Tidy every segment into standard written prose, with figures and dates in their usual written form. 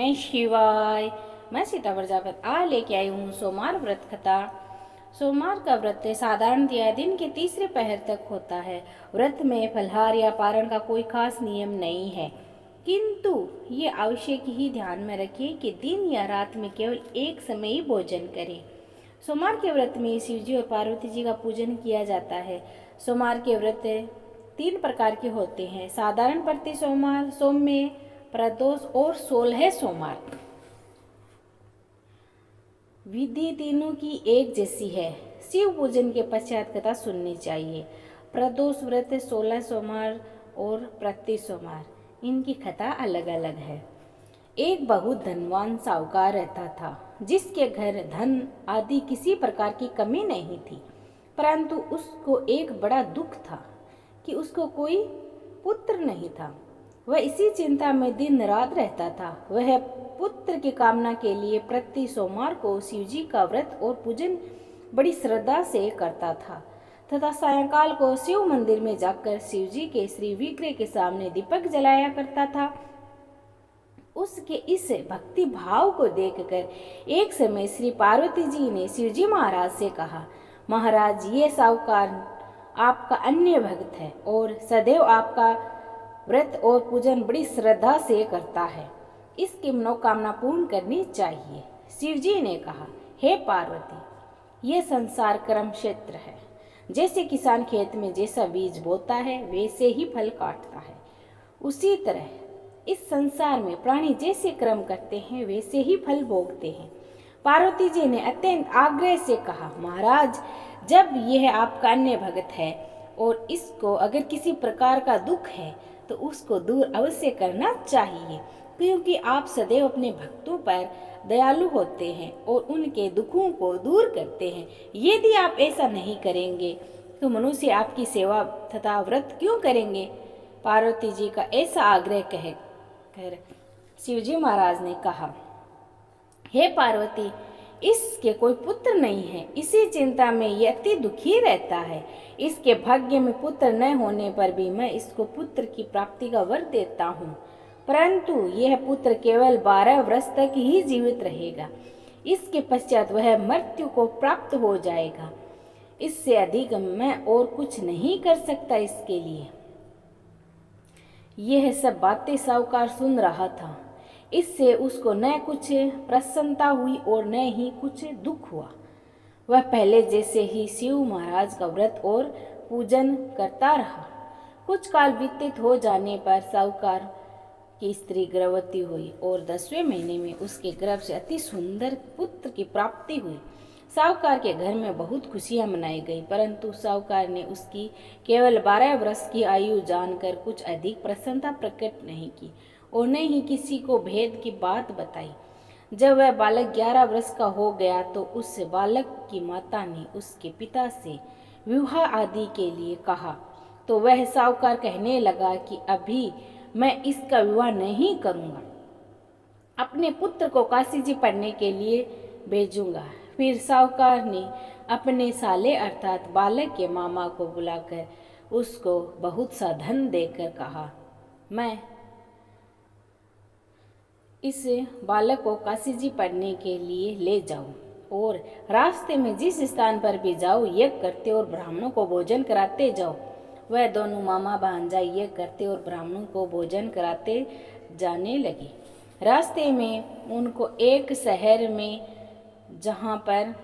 नमः शिवाय। मैं सीता प्रजापत आज लेके आई हूँ सोमवार व्रत कथा। सोमवार का व्रत साधारणतया दिन के तीसरे पहर तक होता है। व्रत में फलाहार या पारण का कोई खास नियम नहीं है, किंतु ये आवश्यक ही ध्यान में रखें कि दिन या रात में केवल एक समय ही भोजन करें। सोमवार के व्रत में शिवजी और पार्वती जी का पूजन किया जाता है। सोमवार के व्रत 3 प्रकार के होते हैं: साधारण प्रति सोमवार, सौम्य, प्रदोष और 16 सोमवार। विधि तीनों की एक जैसी है। शिव पूजन के पश्चात कथा सुननी चाहिए। प्रदोष व्रत 16 सोमवार और प्रति सोमवार, इनकी कथा अलग अलग है। एक बहुत धनवान साहूकार रहता था, जिसके घर धन आदि किसी प्रकार की कमी नहीं थी, परंतु उसको एक बड़ा दुख था कि उसको कोई पुत्र नहीं था। वह इसी चिंता में दिन रात रहता था। वह पुत्र की कामना के लिए प्रति सोमवार को शिवजी का व्रत और पूजन बड़ी श्रद्धा से करता था तथा सायंकाल को शिव मंदिर में जाकर शिवजी के श्री विग्रह के सामने दीपक जलाया करता था। उसके इस भक्ति भाव को देखकर एक समय श्री पार्वती जी ने शिवजी महाराज से कहा, महाराज, ये साहूकार आपका अन्य भक्त है और सदैव आपका व्रत और पूजन बड़ी श्रद्धा से करता है। इसकी मनोकामना पूर्ण करनी चाहिए। शिवजी ने कहा, हे पार्वती, ये संसार कर्म क्षेत्र है। जैसे किसान खेत में जैसा बीज बोता है वैसे ही फल काटता है, उसी तरह इस संसार में प्राणी जैसे कर्म करते हैं वैसे ही फल भोगते हैं। पार्वती जी ने अत्यंत आग्रह से कहा, महाराज, जब यह आपका अन्य भक्त है और इसको अगर किसी प्रकार का दुख है तो उसको दूर अवश्य करना चाहिए, क्योंकि आप सदैव अपने भक्तों पर दयालु होते हैं और उनके दुखों को दूर करते हैं। यदि आप ऐसा नहीं करेंगे तो मनुष्य आपकी सेवा तथा व्रत क्यों करेंगे? पार्वती जी का ऐसा आग्रह कहकर शिवजी महाराज ने कहा, हे पार्वती, इसके कोई पुत्र नहीं है, इसी चिंता में ये अति दुखी रहता है। इसके भाग्य में पुत्र न होने पर भी मैं इसको पुत्र की प्राप्ति का वर देता हूँ, परंतु यह पुत्र केवल 12 वर्ष तक ही जीवित रहेगा। इसके पश्चात वह मृत्यु को प्राप्त हो जाएगा। इससे अधिक मैं और कुछ नहीं कर सकता इसके लिए। यह सब बातें साहूकार सुन रहा था। इससे उसको न कुछ प्रसन्नता हुई और न ही कुछ दुख हुआ। वह पहले जैसे ही शिव महाराज का व्रत और पूजन करता रहा। कुछ काल व्यतीत हो जाने पर साहूकार की स्त्री गर्भवती हुई और 10वें महीने में उसके गर्भ से अति सुंदर पुत्र की प्राप्ति हुई। साहूकार के घर में बहुत खुशियां मनाई गई, परंतु साहूकार ने उसकी केवल 12 वर्ष की आयु जानकर कुछ अधिक प्रसन्नता प्रकट नहीं की और न ही किसी को भेद की बात बताई। जब वह बालक 11 वर्ष का हो गया तो उस बालक की माता ने उसके पिता से विवाह आदि के लिए कहा, तो वह साहूकार कहने लगा कि अभी मैं इसका विवाह नहीं करूँगा, अपने पुत्र को काशी जी पढ़ने के लिए भेजूंगा। फिर साहूकार ने अपने साले अर्थात बालक के मामा को बुलाकर उसको बहुत सा धन देकर कहा, मैं इस बालक को काशी जी पढ़ने के लिए ले जाऊं और रास्ते में जिस स्थान पर भी जाओ यज्ञ करते और ब्राह्मणों को भोजन कराते जाओ। वह दोनों मामा भांजा यज्ञ करते और ब्राह्मणों को भोजन कराते जाने लगे। रास्ते में उनको एक शहर में, जहाँ पर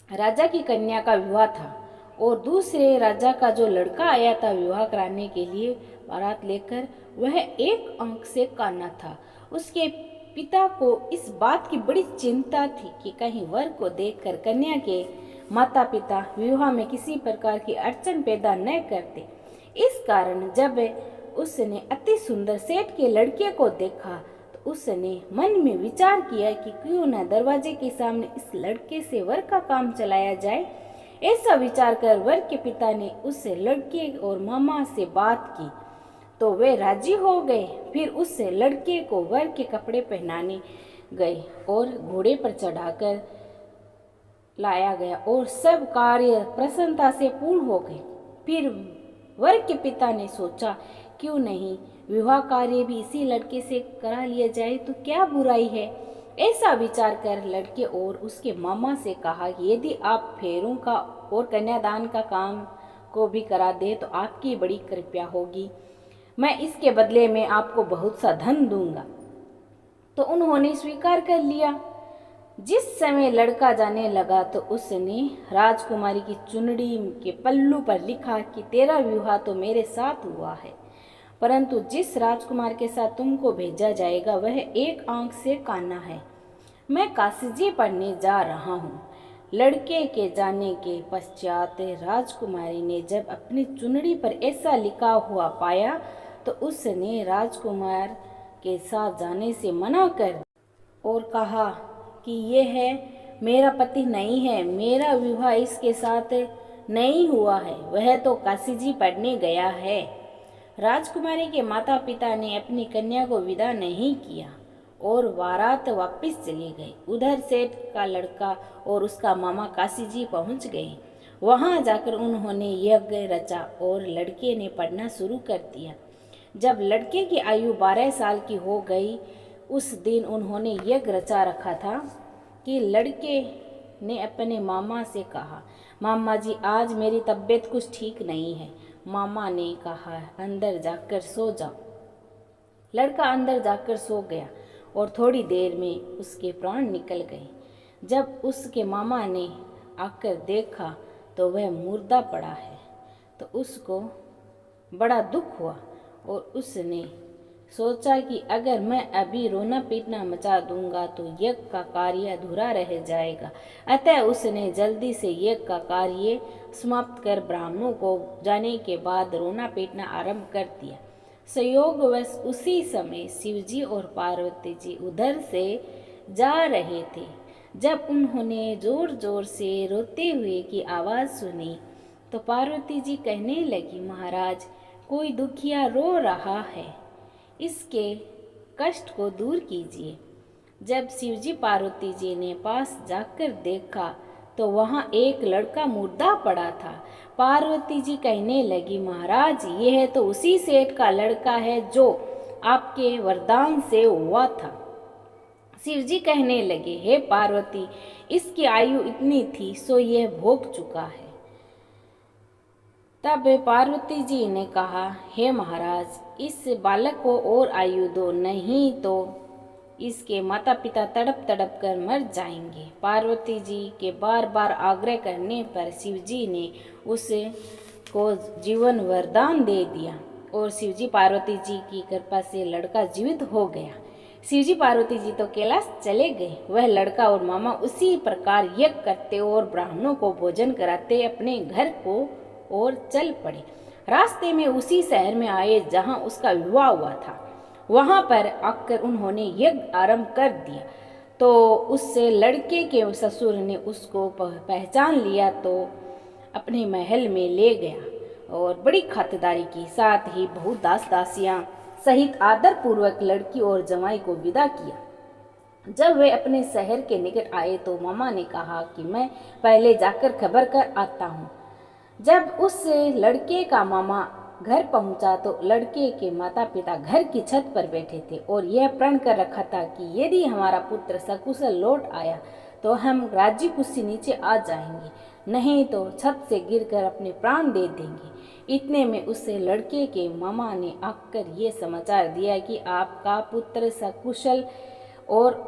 राजा की कन्या का विवाह था और दूसरे राजा का जो लड़का आया था विवाह कराने के लिए बारात लेकर, वह एक अंक से काना था। उसके पिता को इस बात की बड़ी चिंता थी कि कहीं वर को देखकर कन्या के माता पिता विवाह में किसी प्रकार की अड़चन पैदा न करते। इस कारण जब उसने अति सुंदर सेठ के लड़के को देखा तो उसने मन में विचार किया कि क्यों न दरवाजे के सामने इस लड़के से वर का काम चलाया जाए। ऐसा विचार कर वर के पिता ने उस लड़के और मामा से बात की तो वे राजी हो गए। फिर उस लड़के को वर के कपड़े पहनाने गए और घोड़े पर चढ़ाकर लाया गया और सब कार्य प्रसन्नता से पूर्ण हो गए। फिर वर के पिता ने सोचा, क्यों नहीं विवाह कार्य भी इसी लड़के से करा लिया जाए तो क्या बुराई है। ऐसा विचार कर लड़के और उसके मामा से कहा कि यदि आप फेरों का और कन्यादान का काम को भी करा दे तो आपकी बड़ी कृपा होगी, मैं इसके बदले में आपको बहुत सा धन दूंगा। तो उन्होंने स्वीकार कर लिया। जिस समय लड़का जाने लगा तो उसने राजकुमारी की चुनड़ी के पल्लू पर लिखा कि तेरा विवाह तो मेरे साथ हुआ है, परंतु जिस राजकुमार के साथ तुमको भेजा जाएगा वह एक आंख से काना है। मैं कासिजी पढ़ने जा रहा हूँ। लड़के के जाने के पश्चात राजकुमारी ने जब अपनी चुनड़ी पर ऐसा लिखा हुआ पाया तो उसने राजकुमार के साथ जाने से मना कर और कहा कि यह है मेरा पति नहीं है, मेरा विवाह इसके साथ नहीं हुआ है, वह तो काशीजी पढ़ने गया है। राजकुमारी के माता पिता ने अपनी कन्या को विदा नहीं किया और बारात वापस चली गई। उधर सेठ का लड़का और उसका मामा काशीजी पहुंच गए। वहां जाकर उन्होंने यज्ञ रचा और लड़के ने पढ़ना शुरू कर दिया। जब लड़के की आयु 12 साल की हो गई, उस दिन उन्होंने यज्ञ रचा रखा था कि लड़के ने अपने मामा से कहा, मामा जी आज मेरी तबीयत कुछ ठीक नहीं है। मामा ने कहा अंदर जाकर सो जाओ। लड़का अंदर जाकर सो गया और थोड़ी देर में उसके प्राण निकल गए। जब उसके मामा ने आकर देखा तो वह मुर्दा पड़ा है तो उसको बड़ा दुख हुआ और उसने सोचा कि अगर मैं अभी रोना पीटना मचा दूंगा तो यज्ञ का कार्य अधूरा रह जाएगा। अतः उसने जल्दी से यज्ञ का कार्य समाप्त कर ब्राह्मणों को जाने के बाद रोना पीटना आरंभ कर दिया। संयोगवश उसी समय शिवजी और पार्वती जी उधर से जा रहे थे। जब उन्होंने जोर जोर से रोते हुए की आवाज़ सुनी तो पार्वती जी कहने लगी, महाराज कोई दुखिया रो रहा है, इसके कष्ट को दूर कीजिए। जब शिवजी पार्वती जी ने पास जाकर देखा तो वहाँ एक लड़का मुर्दा पड़ा था। पार्वती जी कहने लगी, महाराज यह तो उसी सेठ का लड़का है जो आपके वरदान से हुआ था। शिवजी कहने लगे, हे पार्वती इसकी आयु इतनी थी सो यह भोग चुका है। तब पार्वती जी ने कहा, हे महाराज इस बालक को और आयु दो, नहीं तो इसके माता पिता तड़प तड़प कर मर जाएंगे। पार्वती जी के बार बार आग्रह करने पर शिवजी ने उसको जीवन वरदान दे दिया और शिवजी पार्वती जी की कृपा से लड़का जीवित हो गया। शिवजी पार्वती जी तो कैलाश चले गए। वह लड़का और मामा उसी प्रकार यज्ञ करते और ब्राह्मणों को भोजन कराते अपने घर को और चल पड़े। रास्ते में उसी शहर में आए जहां उसका विवाह हुआ था। वहां पर आकर उन्होंने यज्ञ आरंभ कर दिया तो उससे लड़के के ससुर ने उसको पहचान लिया तो अपने महल में ले गया और बड़ी खातिरदारी की, साथ ही बहुत दास दासियां सहित आदर पूर्वक लड़की और जमाई को विदा किया। जब वे अपने शहर के निकट आए तो मामा ने कहा कि मैं पहले जाकर खबर कर आता हूँ। जब उस लड़के का मामा घर पहुंचा तो लड़के के माता पिता घर की छत पर बैठे थे और यह प्रण कर रखा था कि यदि हमारा पुत्र सकुशल लौट आया तो हम राज्य कुर्सी नीचे आ जाएंगे, नहीं तो छत से गिरकर अपने प्राण दे देंगे। इतने में उससे लड़के के मामा ने आकर ये समाचार दिया कि आपका पुत्र सकुशल और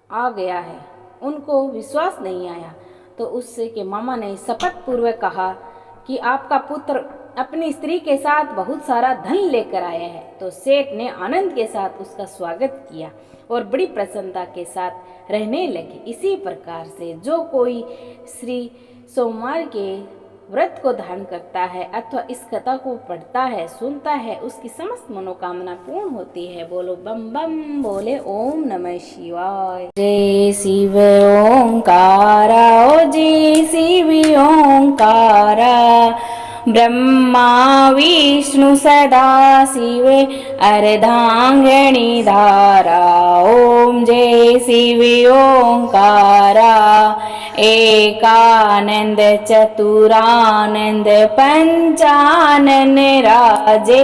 आ गया है। उनको विश्वास नहीं आया तो उससे के मामा ने शपथ पूर्वक कहा कि आपका पुत्र अपनी स्त्री के साथ बहुत सारा धन लेकर आया है। तो सेठ ने आनंद के साथ उसका स्वागत किया और बड़ी प्रसन्नता के साथ रहने लगे। इसी प्रकार से जो कोई श्री सोमवार के व्रत को धारण करता है अथवा इस कथा को पढ़ता है, सुनता है, उसकी समस्त मनोकामना पूर्ण होती है। बोलो बम बम, बोले ओम नमः शिवाय। जय शिव ओंकारा, ओ जय शिव ओंकारा, ब्रह्मा विष्णु सदा शिव अर्धांगिनी धारा। ओम जय शिव ओंकारा, एकानंद चतुरानंद पंचानन राजे,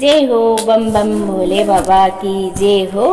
जय हो बम बम भोले बाबा की जय हो।